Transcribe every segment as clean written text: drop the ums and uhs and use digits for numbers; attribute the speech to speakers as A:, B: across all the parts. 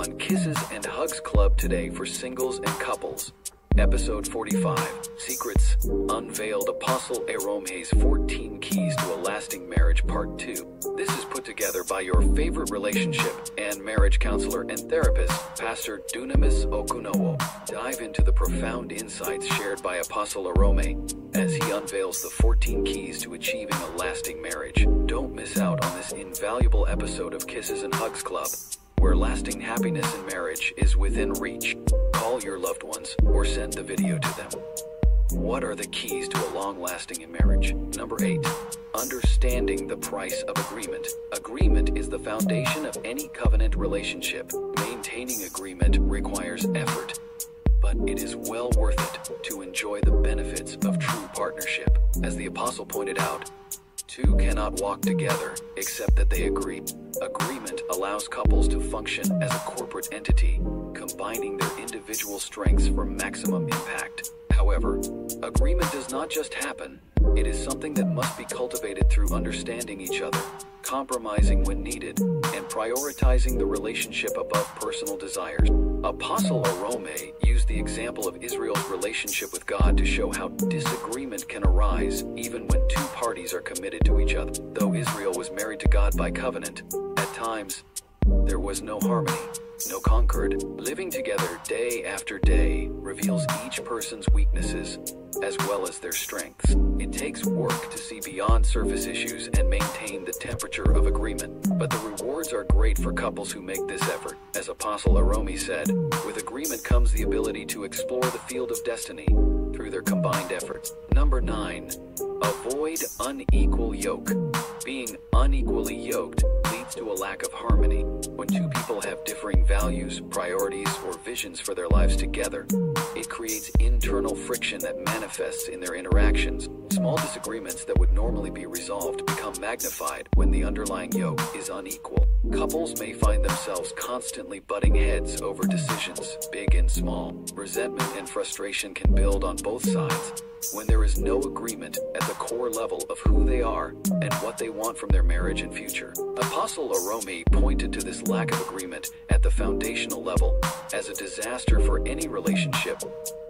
A: on Kisses and Hugs Club today for singles and couples. Episode 45, Secrets Unveiled, Apostle Arome's 14 Keys to a Lasting Marriage, Part 2. This is put together by your favorite relationship and marriage counselor and therapist, Pastor Dunamis Okunowo. Dive into the profound insights shared by Apostle Arome as he unveils the 14 keys to achieving a lasting marriage. Don't miss out on this invaluable episode of Kisses and Hugs Club, where lasting happiness in marriage is within reach. Call your loved ones or send the video to them. What are the keys to a long-lasting marriage? Number 8, understanding the price of agreement. Agreement is the foundation of any covenant relationship. Maintaining agreement requires effort, but it is well worth it to enjoy the benefits of true partnership. As the apostle pointed out, two cannot walk together except that they agree. Agreement allows couples to function as a corporate entity, combining their individual strengths for maximum impact. However, agreement does not just happen. It is something that must be cultivated through understanding each other, compromising when needed, and prioritizing the relationship above personal desires. Apostle Arome used the example of Israel's relationship with God to show how disagreement can arise even when two parties are committed to each other. Though Israel was married to God by covenant, at times there was no harmony, no concord. Living together day after day reveals each person's weaknesses as well as their strengths. It takes work to see beyond surface issues and maintain the temperature of agreement, but the rewards are great for couples who make this effort. As Apostle Arome said, with agreement comes the ability to explore the field of destiny through their combined efforts. Number 9, avoid unequal yoke. Being unequally yoked leads to a lack of harmony. When two people have differing values, priorities, or visions for their lives together, it creates internal friction that manifests in their interactions. Small disagreements that would normally be resolved become magnified when the underlying yoke is unequal. Couples may find themselves constantly butting heads over decisions, big and small. Resentment and frustration can build on both sides when there is no agreement at the core level of who they are and what they want from their marriage and future. Apostle Arome pointed to this lack of agreement at the foundational level as a disaster for any relationship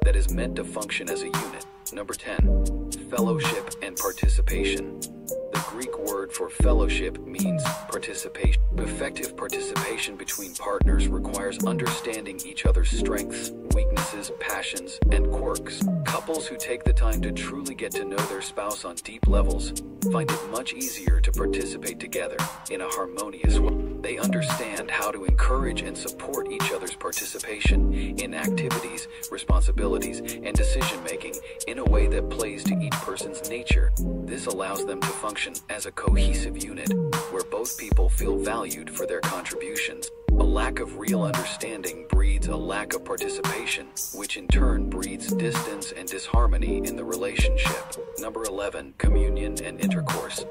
A: that is meant to function as a unit. Number 10, fellowship and participation. The Greek word for fellowship means participation. Effective participation between partners requires understanding each other's strengths, weaknesses, passions, and quirks. Couples who take the time to truly get to know their spouse on deep levels find it much easier to participate together in a harmonious way. They understand how to encourage and support each other's participation in activities, responsibilities, and decision-making in a way that plays to each person's nature. This allows them to function as a cohesive unit where both people feel valued for their contributions. A lack of real understanding breeds a lack of participation, which in turn breeds distance and disharmony in the relationship. Number 11, communion and intercourse.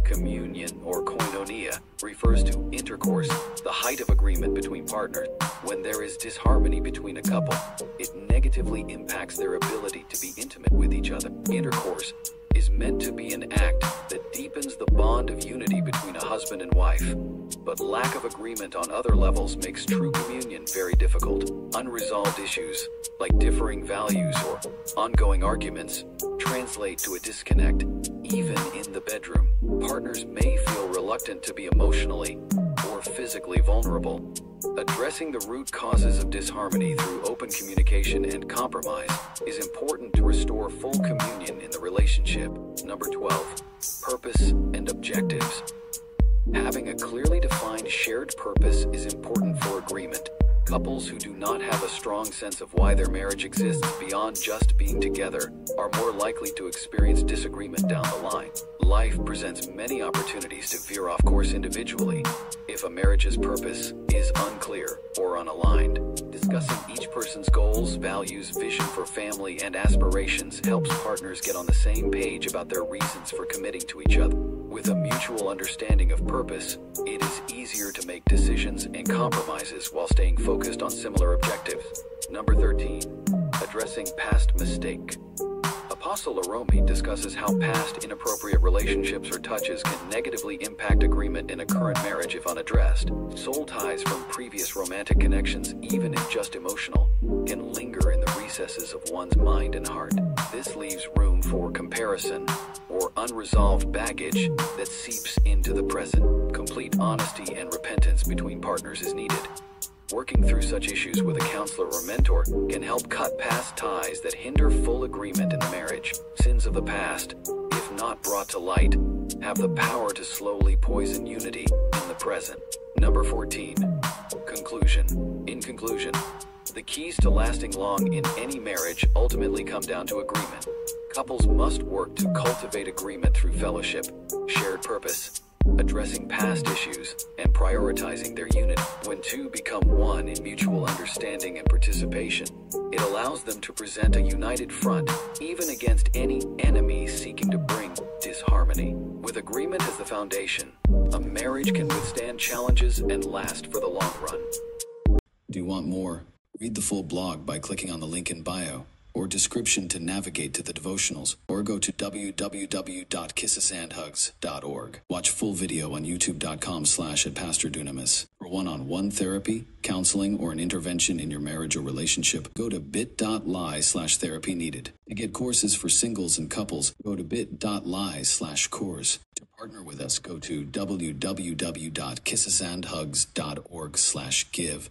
A: Communion, or koinonia, refers to intercourse, the height of agreement between partners. When there is disharmony between a couple, it negatively impacts their ability to be intimate with each other. Intercourse is meant to be an act that deepens the bond of unity between a husband and wife, but lack of agreement on other levels makes true communion very difficult. Unresolved issues, like differing values or ongoing arguments, translate to a disconnect. Even in the bedroom, partners may feel reluctant to be emotionally or physically vulnerable. Addressing the root causes of disharmony through open communication and compromise is important to restore full communion in the relationship. Number 12, purpose and objectives. Having a clearly defined shared purpose is important for agreement. Couples who do not have a strong sense of why their marriage exists beyond just being together are more likely to experience disagreement down the line. Life presents many opportunities to veer off course individually if a marriage's purpose is unclear or unaligned. Discussing each person's goals, values, vision for family, and aspirations helps partners get on the same page about their reasons for committing to each other. With a mutual understanding of purpose, it is easier to make decisions and compromises while staying focused on similar objectives. Number 13, addressing past mistake. Apostle Arome discusses how past inappropriate relationships or touches can negatively impact agreement in a current marriage if unaddressed. Soul ties from previous romantic connections, even if just emotional, can linger in the recesses of one's mind and heart. This leaves room for comparison or unresolved baggage that seeps into the present. Complete honesty and repentance between partners is needed. Working through such issues with a counselor or mentor can help cut past ties that hinder full agreement in the marriage. Sins of the past, if not brought to light, have the power to slowly poison unity in the present. Number 14. Conclusion. In conclusion, the keys to lasting long in any marriage ultimately come down to agreement. Couples must work to cultivate agreement through fellowship, shared purpose, addressing past issues, and prioritizing their unity. When two become one in mutual understanding and participation, it allows them to present a united front, even against any enemy seeking to bring disharmony. With agreement as the foundation, a marriage can withstand challenges and last for the long run.
B: Do you want more? Read the full blog by clicking on the link in bio or description to navigate to the devotionals, or go to www.kissesandhugs.org. Watch full video on youtube.com/@PastorDunamis. For one-on-one therapy, counseling, or an intervention in your marriage or relationship, go to bit.ly/therapy needed. To get courses for singles and couples, go to bit.ly/course. To partner with us, go to www.kissesandhugs.org/give.